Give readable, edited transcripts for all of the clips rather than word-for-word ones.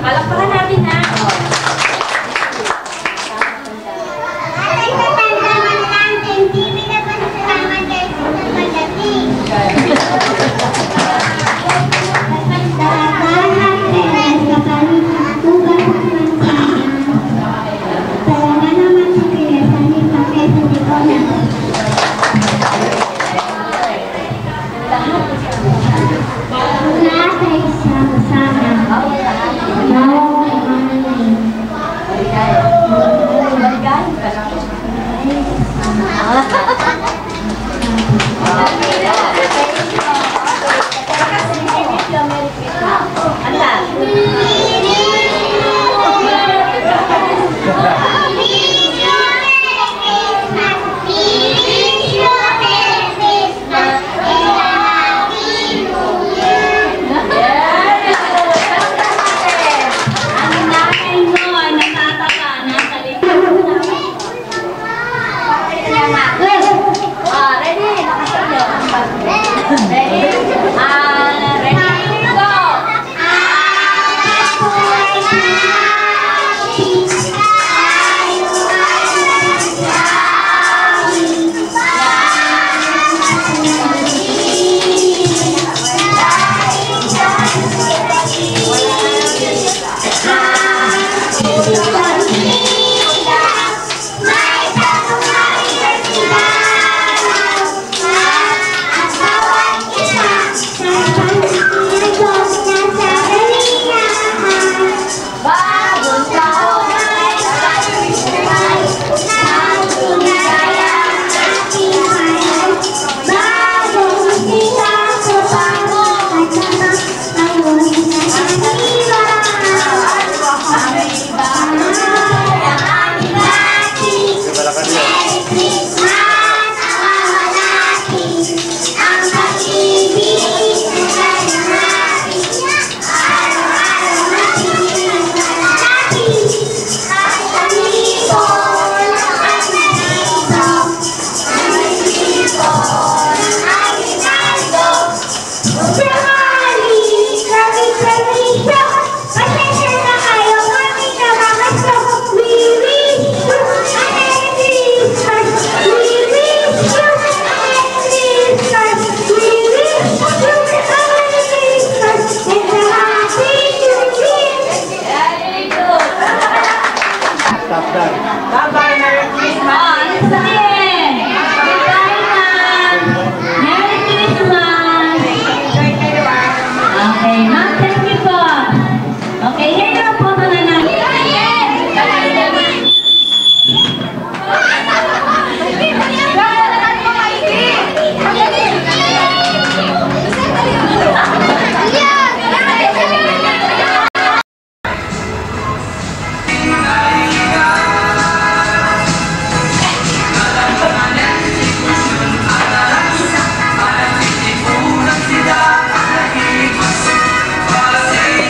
Palakpakan natin na.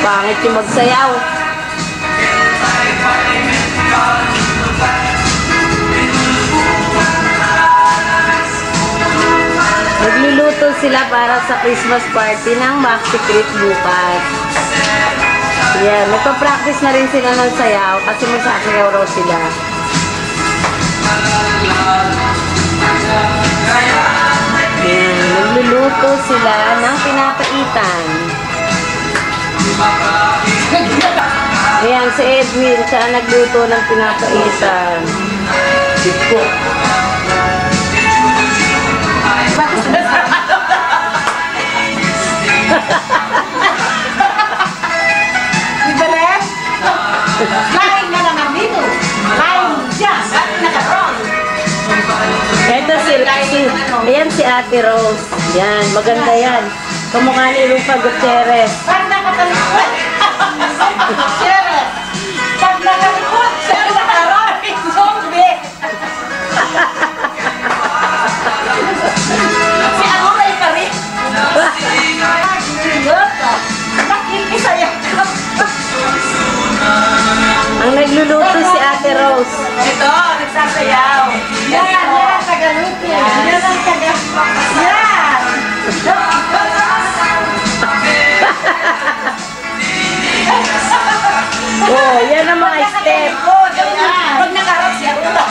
Pangit yung magsayaw. Nagluluto sila para sa Christmas party ng Maxi Creek bukas. Yan, nagpa-practice na rin sila ng sayaw kasi magsasayaw raw sila. Yan, nagluluto sila ng pinapaitan. Ayan, si Edwin, siya nagluto ng pinapaitan. Siko. Di ba rin? Lain na naman dito. Lain dyan. At naka-roll. Ito ayan si Ate Rose. Yan, maganda yan. Kamukha ni Rufa Gutierrez. Pag nakatalikod. Sir, pag nakalikod, sir, naka-roll. Zombie. Si ano may pari? Nakikisaya ka. Ang nagluluto si Ate Rose. Ito, nagsasayaw. Yan, yan, Tagalupin. Yan ang Tagalupin. Yan. Oh, yan ang mga step. Pag nakarap siya, ulo.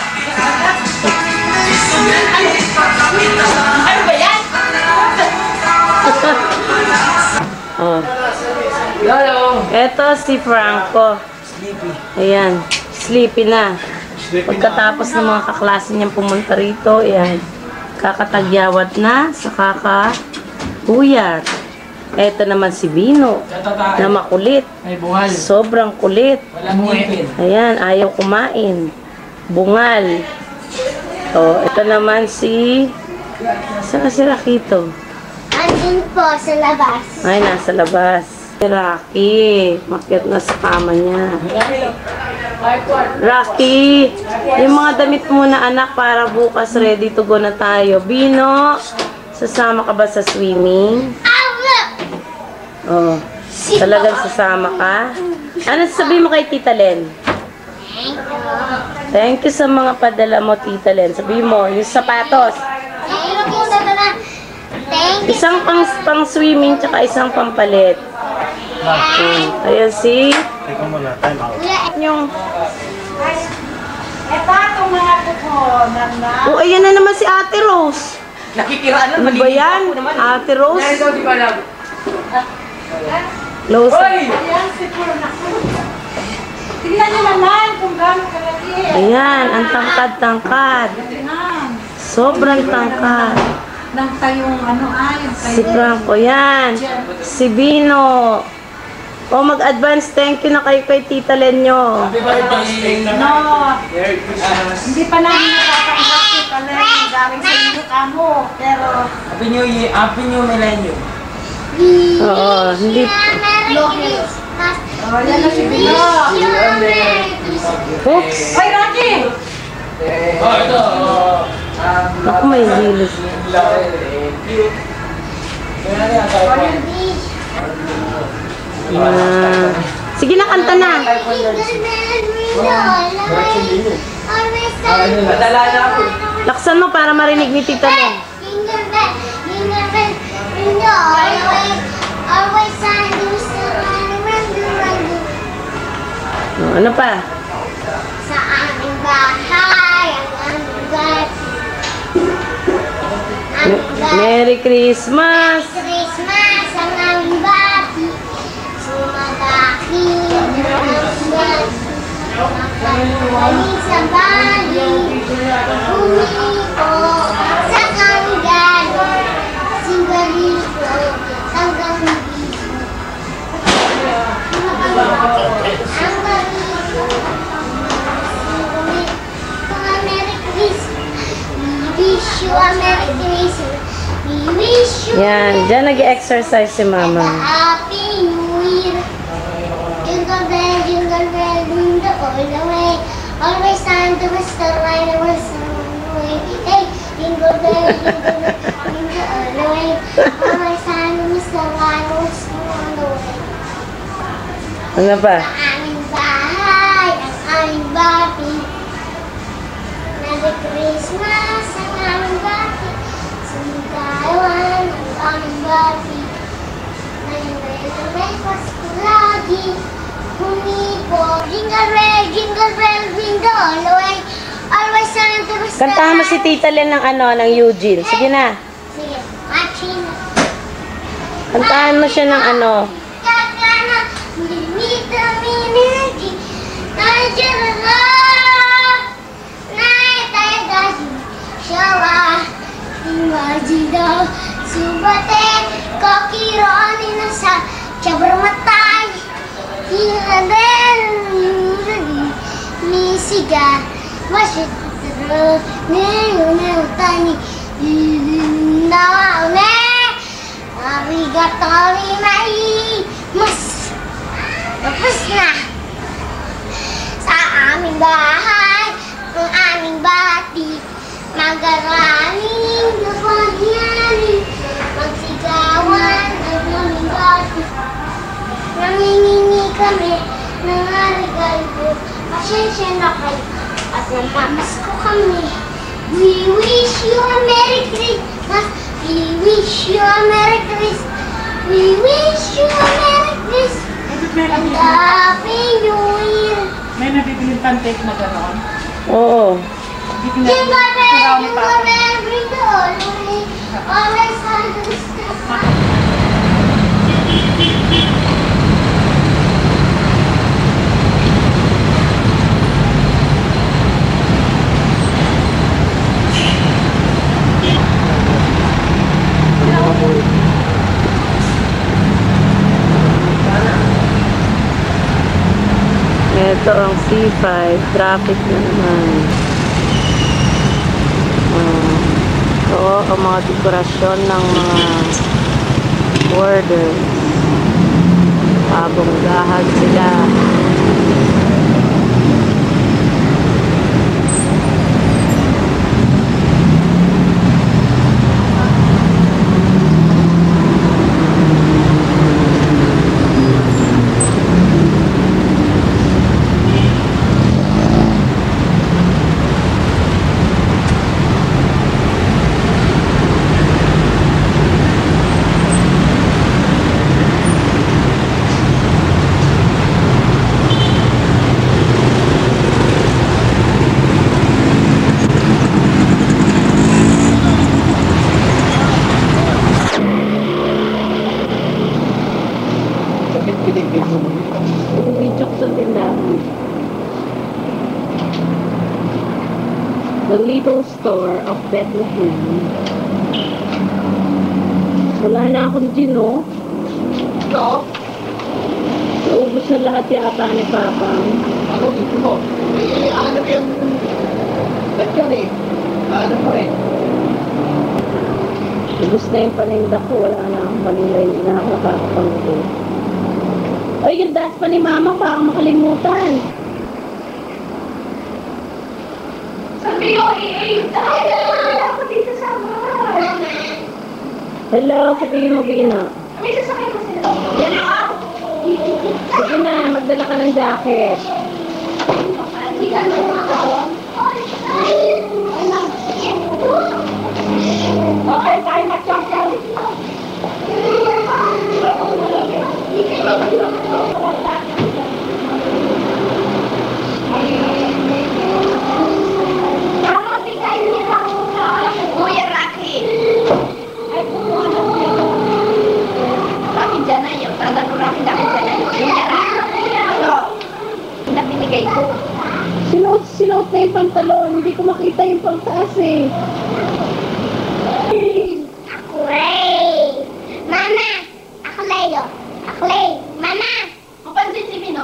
Ano ba yan? Oh. Hello. Ito si Franco. Sleepy. Ayan, sleepy na. Pagkatapos ng mga kaklase niyang pumunta rito, ayan, kakatagyawat na sa kakahuyat. Ito naman si Bino, na makulit. May bungal. Sobrang kulit. Walang ngipin. Ayan, ayaw kumain. Bungal. Oh, ito naman si... Saan si Rakito? Andun po sa labas. Ay, nasa labas. Si Rocky, makyat na sa kama niya. Rocky, yung mga damit mo na anak para bukas ready to go na tayo. Bino, sasama ka ba sa swimming? Oh, talagang sasama ka? Ano sasabihin mo kay Tita Len? Thank you sa mga padala mo, Tita Len. Sabihin mo, yung sapatos. Thank you. Isang pang swimming, tsaka isang pampalit. Ayan si... Yung... Ito itong mga kuko na Oh, ayan na naman si Ate Rose. nakikiraan Ano ba yan? Ate Rose? Yan daw, di ba alam? Close. Hoy! Ayan, siguro na. Tingnan niyo naman kung gano'ng kalaki. Ayan, ang tangkad-tangkad. Tingnan. Sobrang tangkad. Nang tayong ano yung Si Franco, yan. Si Bino. O, mag-advance thank you na kayo kay Tita Len nyo. Happy birthday! No, Merry Christmas! hindi pa namin nakakaisap si Kalen. Galing sa inyo kamo. Pero, Happy New Year! Happy New Millennium! Oo, hindi. Merry Christmas. oh, yan na si Bilo. Merry Christmas. Oops. Hoy, Rocky! Oh, ito! Ako may hilis. Ah. Sige na, kanta na. Madala na ako. Laksan mo para marinig ni Tita Len. Oh, ano pa? Sa aming bahay, ang aming bahay. Merry Christmas! Christmas, ang aming bati. Sumadaki, ang aming bati. Makaluwalin sa bali. Umipo sa kanggalo. Singgalito hanggang dito. Ang barito. Merry Christmas. We wish you a Merry Christmas. We wish you Yan, dyan nag-exercise si Mama. Happy New Year. Jingle bell, jingle all the way. Always time to Mr. Right away. Hey, jingle bell, jingle all the way. Always time to Mr. Right away. All the way. Ano pa? Ang aming bahay, ang aming bati. Merry Christmas, ang aming bati. Sumigawan, ang aming bati. May Pasko lagi. Humipo. Jingle bell, jingle all the way. Always time to Mr. Kantahan mo si Tita Len ng ano, ng Eugene. Sige na. Sige, matching. Kantahan mo siya ng ano. Kakana, minita, minagi. Nandiyan na. Naitay-gaji. Shawa. Imagine daw. Subate. Kakiraan na sa Chabramatay. Hinaden. Misiga. Masyadro. Tani. Nawane. Arigato rinai. Mas. Tapos na. Sa aming bahay. Ang aming bati. Magaraming napangyari. Magsigawan ang aming bati. Nangingingi kami ng regalo. Pasensya na kayo at nagmamasko kami. We wish you a Merry Christmas. We wish you a Merry Christmas. We wish you a Merry Christmas. And Happy New Year. May nabibiling pancake na gano'n. Oo. Hindi Jingle bell, pinag- jingle bell, bring the all the way. Always on the step. Ito ang C5. Traffic na naman. Ito ang mga dekorasyon ng mga borders. Pabonggahan sila. The Little Store of Bethlehem. Wala na akong gino. Naubos na lahat yata ni Papa. Ano dito mo? Ano yung... Ba't yan eh? Ano pa rin? Ubus na yung paninda ko. Wala na akong paninda. Hindi na ako nakakapangulo. Ay, yung das pa ni Mama. Baka makalimutan. Sabi ko, ako dito sa bahay. Hello, sabihin mo, Bina. May sasakay ko sila. Yan ako. Sige na, magdala ka ng jacket. Okay, tayo mag-champion. Kuya Rocky. Ay, kumuha na siya. Rocky dyan na yung tanda ko Rocky dyan na yung Kuya Rocky. Na binigay ko. Sinuot na yung pantalon. Hindi ko makita yung pangtaas eh. Ako Ray. Mama, ako Leo. Ako Leo. Mama. Mapansin si Mino.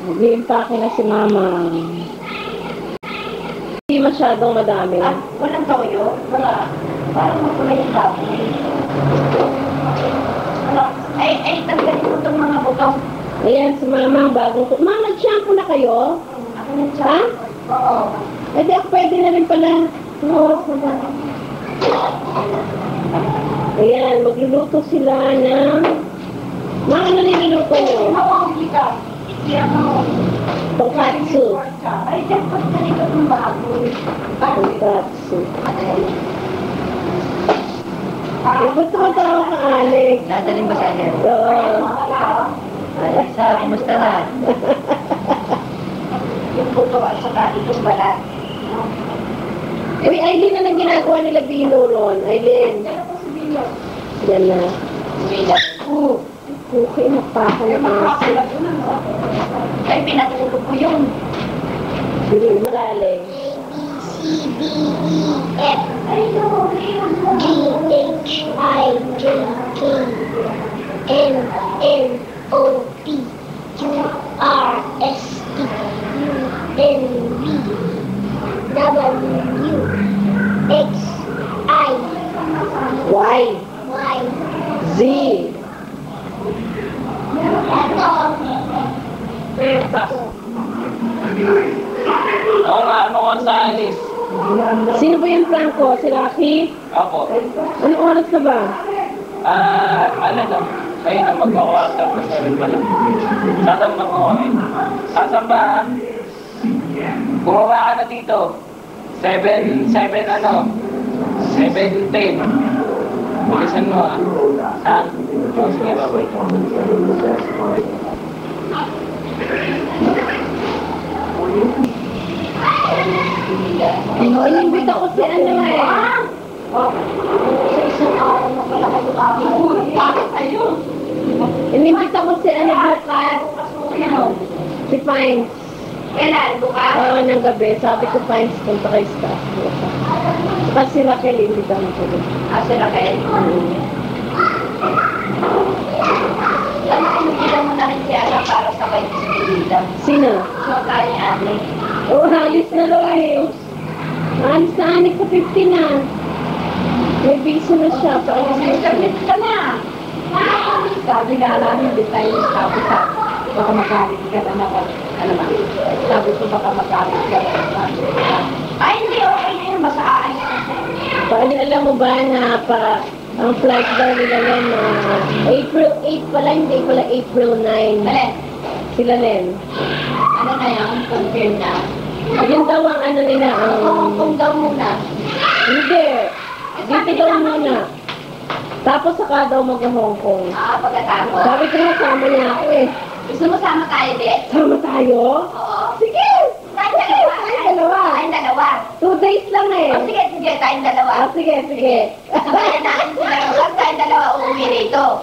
Mag-i-impake na si Mama. Hindi masyadong madami. Walang toyo? Wala. Parang makulay yung tao. Ay, tanggalin ko itong mga butong. Ayan, si Mama, bagong... Ma, nag-shampoo na kayo? Ako nang Ha? Oo. Eh, di ako pwede na rin pala. Ang oras na ba? Ayan, magluluto sila ng... Ma, ano niluluto nyo? Tonkatsu. Ay, dapat na ito ng baboy. Tonkatsu. Eh, ba't tumatawa ka, Alex? Dadalhin ba sa akin? Oo. Sa, kumusta na? Yung buto at saka itong balat. Uy, Aileen, anong ginagawa nila Bino ron? Aileen. Yan na. Okay, napako na aso. Ay, pinatulog ko yun. Hindi magaling. A, B, C, D, E, F, G, H, I, J, K, L, M, O, P, Q, R, S, T, U, N, V, W, X, I, Y, Y. Z. Oo nga, ano ko sa alis? Sino ba yung Franco? Si Rocky? Ako. Ano oras na ba? Ano lang? Kayo na magkakwarta ko sa rin pala. Sasamba ko kami. Sasamba, bumaba ka na dito. 7, 10. Bilisan mo ha? Oh, sige, babay. Inimbit ako si ano eh. Inimbit ako si ano bukas. Si Pines. Kailan, bukas? Oo, ng gabi. Sabi ko Pines, punta kay staff. Saka si Raquel, inimbitan ko din. Asa na kayo? Ano kinukilan mo na rin si Ana para sa kayo sa Pilita? Sino? So, kaya ni Ate. Oo, halis na daw eh. Halis na anik sa 50 na. May biso na siya. Paalis na siya. Sabit ka na! Sabi nga namin, hindi tayo tapos sa baka magalit ka na naman. Ano ba? Sabi ko baka magalit ka na. Ay, hindi, okay na yun. Masaayos na siya. Paano alam mo ba na ang flight daw nila Len na April 8 pala, hindi pala April 9. Balen, Sila Len. ano na yan? Confirm na. Yun daw ang ano nila, ang... Kung daw muna. Hindi. Dito daw muna. Tapos saka daw mag-Hong Kong. Pagkatapos. Sabi ko nga, sama niya ako eh. Gusto mo sama tayo, Be? Sama tayo? Oo. Sige! Tayong dalawa. Tayong dalawa. Tayong dalawa. 2 days lang eh. O, sige, sige, tayong dalawa. Sige, sige. Sabayan natin sila. Huwag tayong dalawa uuwi rito.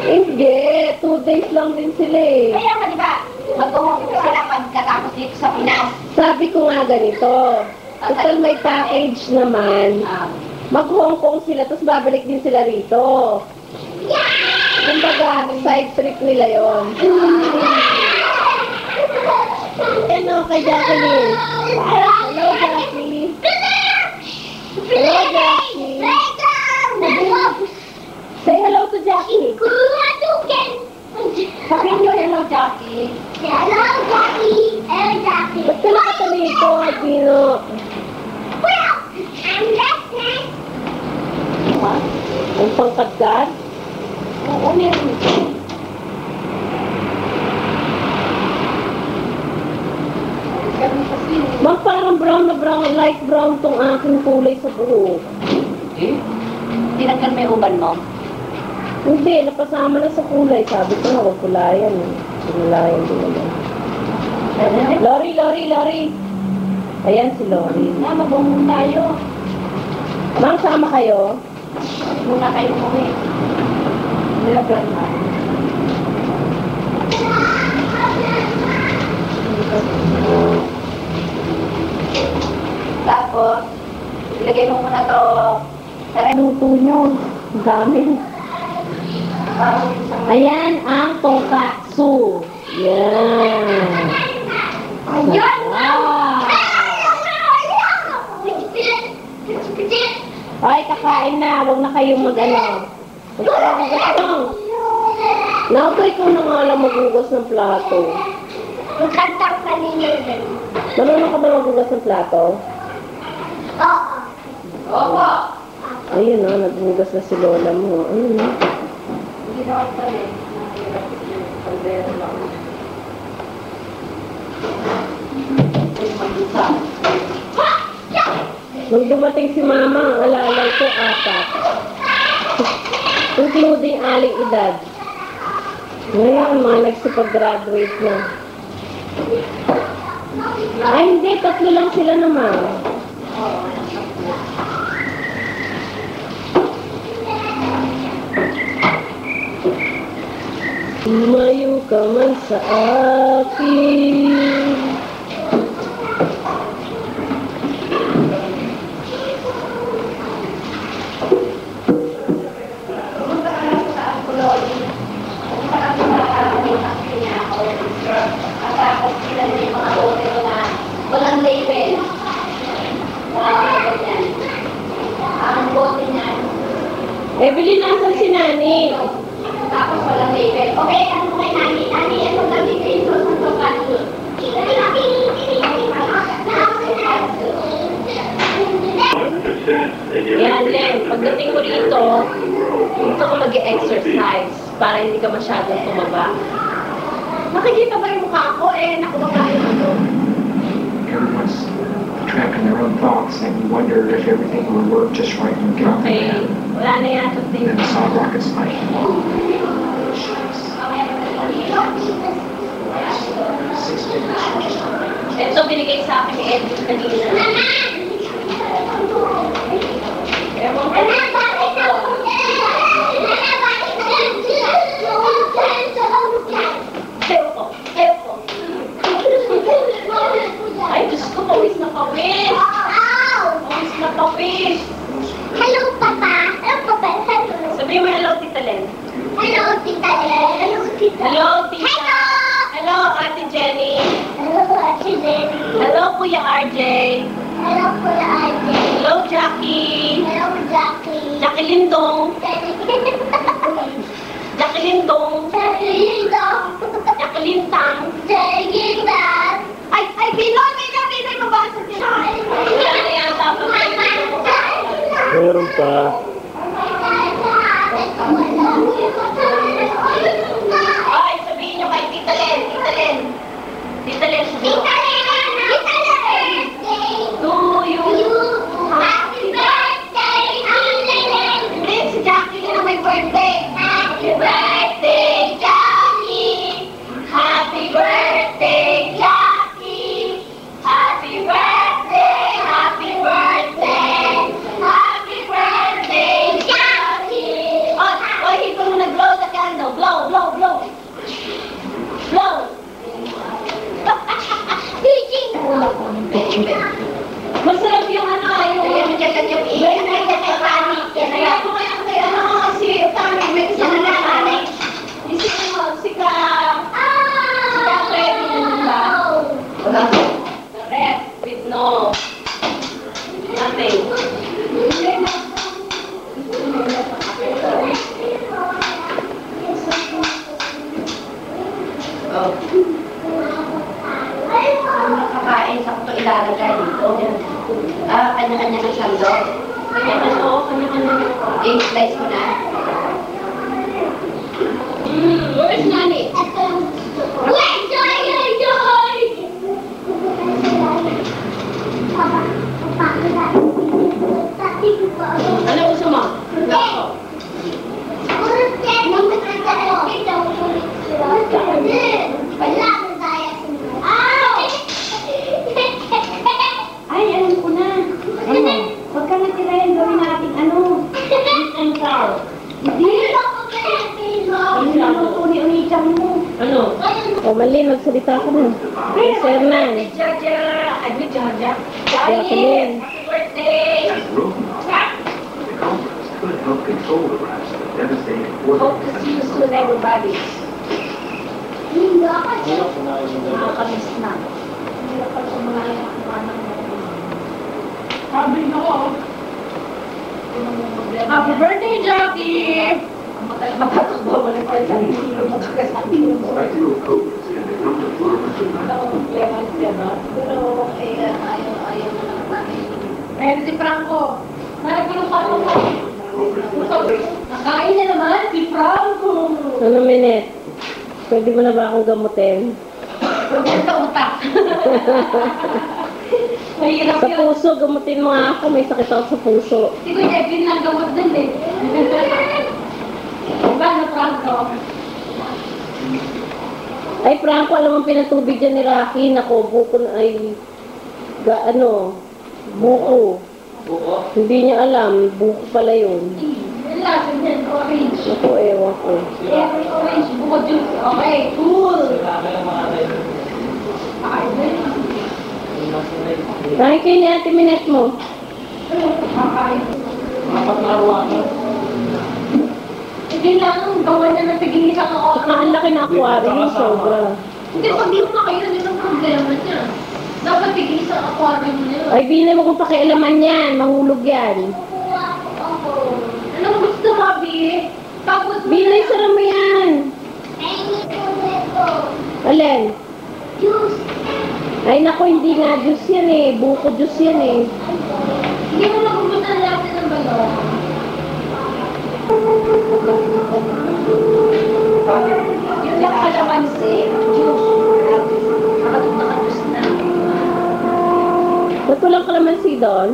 Hindi. 2 days lang din sila eh. Kaya nga, di ba? Mag-uwi sila pagkatapos dito sa Pinas. Sabi ko nga ganito. Total may package naman. Mag-Hong Kong sila, tapos babalik din sila rito. Kumbaga, side trip nila yon. Ano kay Jacqueline? Hello, Jackie. Hello, Jackie. Say hello to Jackie. Sabihin nyo, hello, Jackie. Hello, Jackie. Hello, Jackie. Ba't ka nakatalito, Dino? Well, I'm listening. Ang pangkadkad? Oo, meron. Ganun kasi. Ma'am, parang brown na brown, light brown tong aking kulay sa buhok. Eh? Tinanggal mo yung uban mo. Hindi, napasama na sa kulay. Sabi ko na, huwag kulayan. Sinulayan din naman. Lori, Lori, Lori. Ayan si Lori. Mag-uwi tayo. Ma'am, sama kayo? Muna kayo umuwi. Nilagyan na. Tapos, ilagay mo muna to. Tara, Luto nyo. Ang dami. Ayan ang tongkatsu. Yan. Ayun! Wow. Ay, kakain na. Huwag na kayong mag-ano. Maghugas. Naku, ikaw na nga lang maghugas ng plato. Magkantang kanina yun. Marunong ka ba maghugas ng plato? Oo. Opo. Ayun na, naghugas na si Lola mo. Ayun na. Hindi na ako pala. Paldero lang. Nung dumating si Mama, ang alalay ko, 4. Including aling edad. Ngayon, mga nagsipag-graduate na. Ay, hindi. 3 lang sila naman. ka man sa akin. Walang label. Ang bote niyan. Evelyn, nasan si Nani? Tapos walang label. Okay, ano kay Nani? Nani, ano namin kayo sa pagkakas? Yan, Len. Pagdating ko dito, gusto ko mag-exercise para hindi ka masyadong tumaba. Nakikita ba yung mukha ko? Nakuha ba yung ano? Everyone's trapped in their own thoughts and you wonder if everything will work just right when you get out Okay, there. wala na yan sa And tingin. then the solid rocket's like, Ito binigay sa akin ni Edwin kanina. Ewan ko. Ewan ko. Ay, Diyos ko, pawis na pawis. Pawis na pawis. Hello, Papa. Hello, Papa. Hello. Sabihin mo hello, Tita Len. Hello, Tita. Hello, Tita. Hello, Tita. Hello, Ate Jenny. Hello, Ate Jenny. Hello, Kuya RJ. Hello, Kuya Ate. Hello, Jackie. Hello, Jackie. Jackie Lindong. Jackie Lindong. Jackie Lintang. Ay, Pinoy! May mabasa siya. Wala na yata pa. Meron pa. Ay, sabihin nyo kay Tita Len. Tita Len. Tita Len, sabihin mo. To you. Happy birthday, Hindi, si Jackie na may birthday. Happy birthday, Johnny. Happy birthday, Jackie. Happy birthday, happy birthday. Happy birthday, Jackie. Oy, ikaw mo nag-blow the candle. Blow, blow, blow. Blow. Masarap yung ano, yung... Yung iyan na yan kay Tani. Kaya ko kaya kay ano kasi Tani, may kasama na Tani. Isipin mo, si Ka Freddy na nila. The rest with no nothing. Oh. Ang nakakain sa ito ilalagay dito. Kanya-kanya ng sandok. Kanya-kanya, oo, kanya-kanya. I-slice mo na. Where's Nani? Ano gusto mo? Ako. Ay, alam ko na. Ano? Huwag ka natirayan gawin natin ano. And sour. Hindi. Hindi na luto ni Unichan mo. Ano? O, mali, magsalita ka na. Sir na. Jaja. Ano, Jaja? Jacqueline. Happy birthday. the conference could help control the virus, the devastating Hope to see you soon, everybody. Nakakamiss na. Happy birthday, Jackie! Matatakbo mo na pala sa hindi mo makakasabi mo. Spectral codes can become the farmers of Pero ayaw mo na naman. Ayan si Franco. Nalagulong pa ako. Nakain na naman si Franco. Ano, Minette? Pwede mo na ba akong gamutin? Huwag sa utak. Mahirap sa puso, gamutin mo nga ako. May sakit ako sa puso. Si Kuya Edwin lang gamot din eh. Diba na, Franco? Ay, Franco, alam mo pinatubig dyan ni Rocky. Nako, buko na ay... Buko. Buko. Hindi niya alam, buko pala yun. lasa niyan? Orange. Ako, ewan ko. Orange, buko juice. Okay, cool. Kain kayo ni Ate Minette mo. Hindi lang, gawa niya ng tiging isang oras. Ang laki na aquarium, sobra. Hindi, pag di mo nakailan, yun ang problema niya. Dapat tiging isang aquarium niya. Ay, binay mo kung pakialaman yan. Mahulog yan. Anong gusto mo, Abi? Tapos Binay, sara mo yan. Alin? Juice. Ay, naku, hindi nga juice yan eh. Buko juice yan eh. Hindi mo nagugutan natin ng balon. Yun lang kalamansi. Juice. Nakajuice na. Ba't walang kalamansi doon?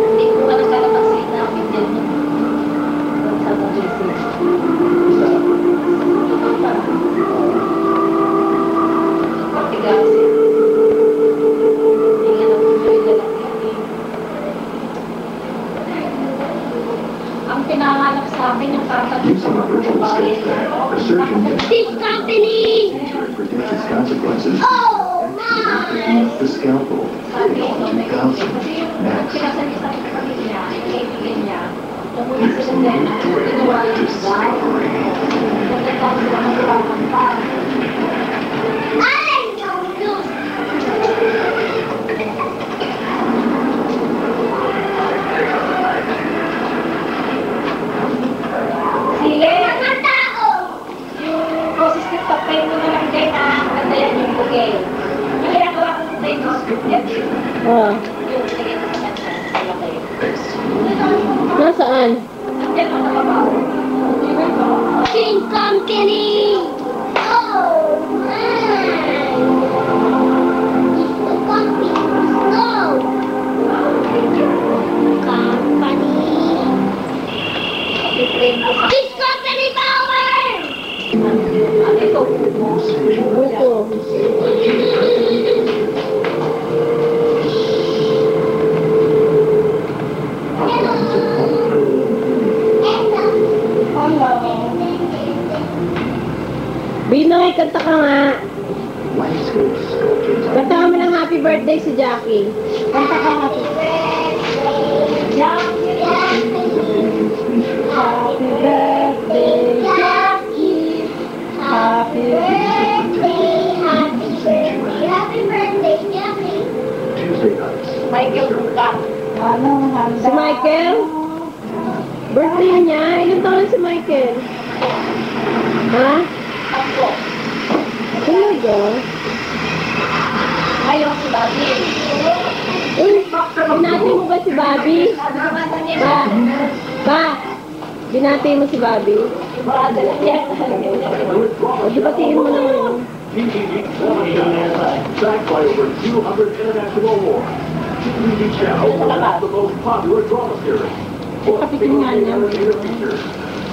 Hindi ko pa ng kalamansi namin din. Sa kalamansi. Patigasin. Hindi nga nabubuhay na lang yan. Ang pinangalap sa akin yung Using a virtual state fact, a surgeon can This company. predict its consequences Oh, and use the scalpel in 2000 next. Pinasalita ko sa pamilya, kaibigan niya, tumulit sa sendena, ginawa yung isda, nagtatawag sila ng ilang pa. I don't know. Sige, Mga tao. yung process of pain mo na lang din na kandayan yung bugay. Yung ginagawa ko sa ito, yan, Ah, yung sige ko sa kanya, sa lagay. nasaan? Yan ang nakabaw. King company. Oh, man. It's the company. No. Company. This company power. Ito, Buko. Binay, kanta ka nga. Kanta kami ng happy birthday si Jackie. Kanta ka nga. Happy birthday, Jackie. Happy Happy birthday, Jackie. Tuesday nights. Michael Buka. Si Michael? Birthday niya? Ilan taon na si Michael? Ha? Ako. Talaga? Ngayon si Bobby. Uy, binati mo ba si Bobby? Ba? Ba? Binati mo si Bobby? Brother niya. O, di batiin mo naman. Backed by over 200 international awards. TV Channel is the most popular drama series. For female features.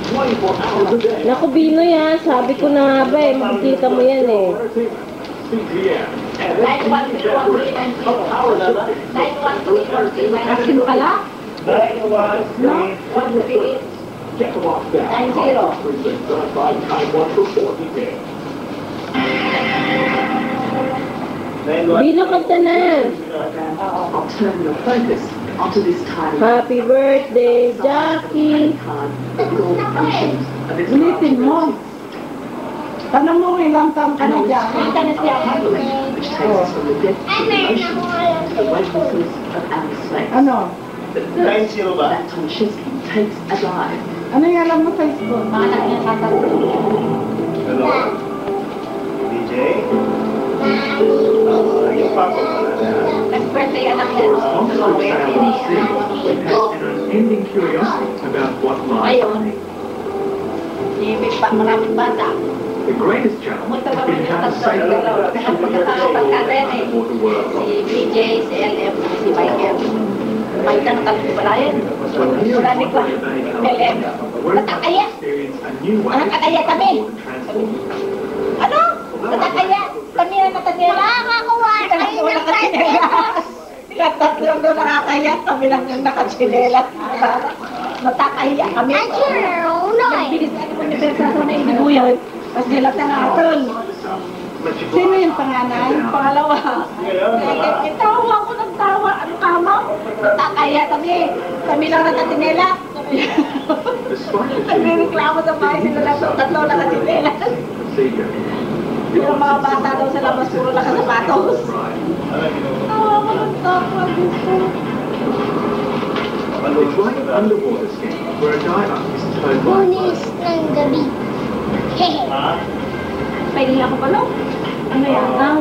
24 hours a day. Naku, Binoy ha. Sabi ko na nga ba eh. Makikita mo yan eh. CGM. And 9131390. of Power City. 9131390. Asin pala? 138. Check them off now. 90. 3675 Time 1 for 4 details. Bino, kanta na. I'll turn your focus onto this tiny Happy birthday, Jackie. card of gold functions of its Ulitin mo. Tanong mo ilang taon ka na dyan. which takes us from the depths of emotion to the weightlessness of outer space. Ano? That Tomaszewski takes a dive. Ano yung alam mo sa school? Mga nagkakatatlo. Hello? DJ? Yung papa mo na. Nag-birthday anak niya. Alongside Sound C, we have an unending curiosity about what lies Ayun. beneath. Ibig pa maraming bata. The greatest challenge Pumunta has kami been ng how to tatlo. save the Pagkakaroon eh. for the world. Si BJ, si LM, si Michael. Michael, tatlo pala yun. When here Wala in ni ko. Monterey Bay, LM. we're about to Natakaya. experience a new way Anak kaya kami. to transform. Ano? Natakaya. Kami na natakaya. Makakakuha tayo ng Wala kasi presents. Tatlong doon nakakahiya, kami lang yung nakatsinelas. Matakahiya kami. Nagbilis natin kung nipersa na inibuyan. Tapos nilat na natin. Sino yung panganay? Pangalawa. Tawa ko ng tawa. Ano kama? Matakahiya kami. Kami lang nakatsinelas. Nagreklamo sa bahay sila lang. Tatlo nakatsinelas. Yung mga bata daw sa labas, puro nakasapatos. Tawa ko ng tawa. It's like an underwater scan where a diver is turned by Lunes ng gabi. Pwede ako pala. Ano yan?